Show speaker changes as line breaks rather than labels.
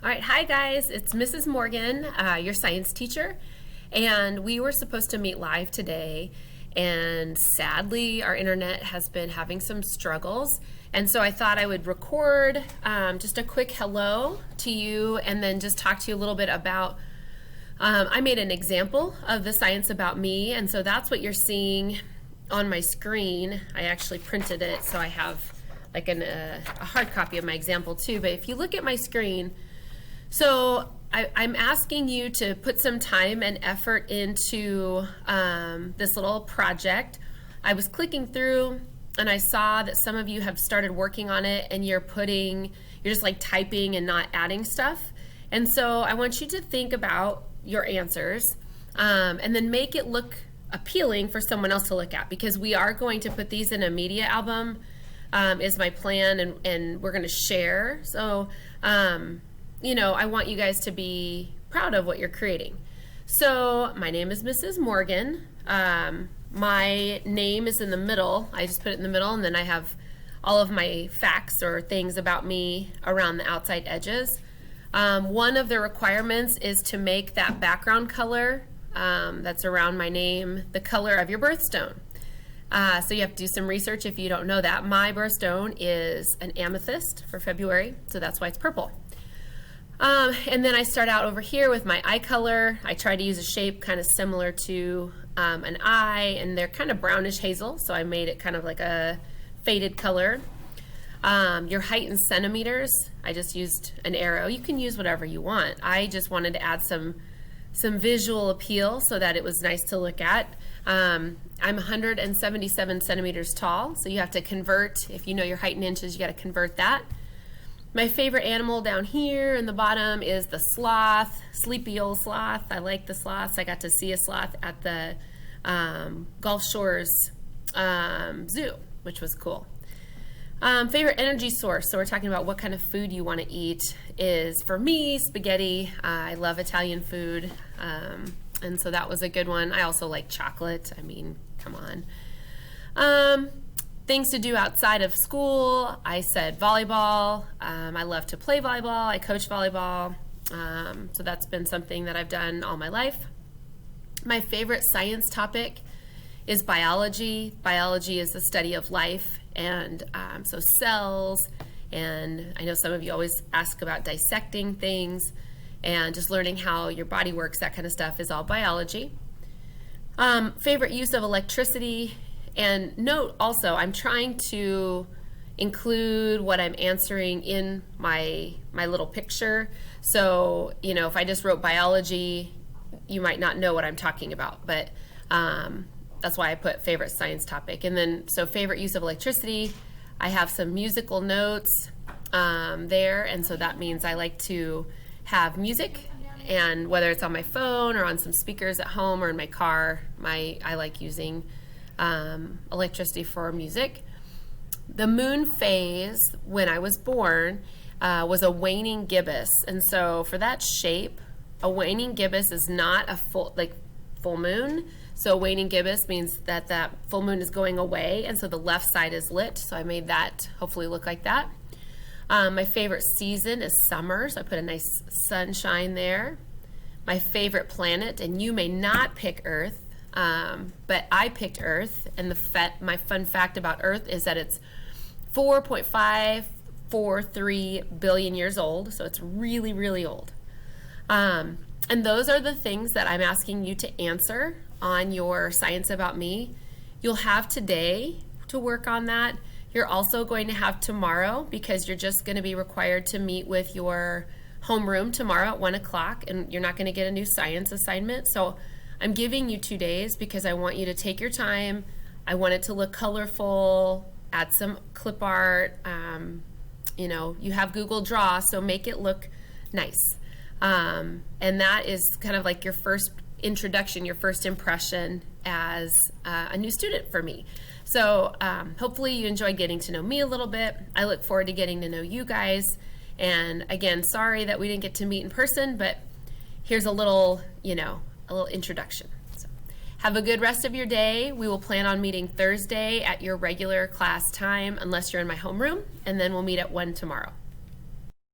All right, hi guys, it's Mrs. Morgan, your science teacher, and we were supposed to meet live today, and sadly our internet has been having some struggles, and so I thought I would record just a quick hello to you and then just talk to you a little bit about, I made an example of the science about me, and so that's what you're seeing on my screen. I actually printed it, so I have like a hard copy of my example too, but if you look at my screen, so I'm asking you to put some time and effort into this little project. I was clicking through and I saw that some of you have started working on it and you're just like typing and not adding stuff. And so I want you to think about your answers and then make it look appealing for someone else to look at, because we are going to put these in a media album is my plan, and we're going to share. So I want you guys to be proud of what you're creating. So my name is Mrs. Morgan. My name is in the middle. I just put it in the middle, and then I have all of my facts or things about me around the outside edges. One of the requirements is to make that background color that's around my name the color of your birthstone. So you have to do some research if you don't know that. My birthstone is an amethyst for February, so that's why it's purple. And then I start out over here with my eye color. I try to use a shape kind of similar to an eye, and they're kind of brownish hazel, so I made it kind of like a faded color. Your height in centimeters, I just used an arrow. You can use whatever you want. I just wanted to add some visual appeal so that it was nice to look at. I'm 177 centimeters tall, so you have to convert. If you know your height in inches, you got to convert that. My favorite animal down here in the bottom is the sloth, sleepy old sloth. I like the sloths. I got to see a sloth at the Gulf Shores Zoo, which was cool. Favorite energy source, so we're talking about what kind of food you want to eat, is for me spaghetti. I love Italian food, and so that was a good one. I also like chocolate. I mean, come on. Things to do outside of school, I said volleyball. I love to play volleyball. I coach volleyball, so that's been something that I've done all my life. My favorite science topic is biology. Biology is the study of life, and so cells, and I know some of you always ask about dissecting things and just learning how your body works, that kind of stuff is all biology. Favorite use of electricity, and note also I'm trying to include what I'm answering in my little picture. So, if I just wrote biology, you might not know what I'm talking about, but that's why I put favorite science topic. And then, so favorite use of electricity, I have some musical notes there, and so that means I like to have music, and whether it's on my phone or on some speakers at home or in my car, I like using electricity for music. The moon phase when I was born was a waning gibbous, and so for that shape, a waning gibbous is not a full moon. So waning gibbous means that full moon is going away, and so the left side is lit. So I made that hopefully look like that. My favorite season is summer, so I put a nice sunshine there. My favorite planet, and you may not pick Earth, but I picked Earth, and my fun fact about Earth is that it's 4.543 billion years old, so it's really, really old. And those are the things that I'm asking you to answer on your Science About Me. You'll have today to work on that. You're also going to have tomorrow, because you're just going to be required to meet with your homeroom tomorrow at 1 o'clock, and you're not going to get a new science assignment. So I'm giving you 2 days because I want you to take your time. I want it to look colorful, add some clip art. You have Google Draw, so make it look nice. And that is kind of like your first introduction, your first impression as a new student for me. So hopefully you enjoyed getting to know me a little bit. I look forward to getting to know you guys. And again, sorry that we didn't get to meet in person, but here's a little introduction. So have a good rest of your day. We will plan on meeting Thursday at your regular class time, unless you're in my homeroom, and then we'll meet at 1 tomorrow.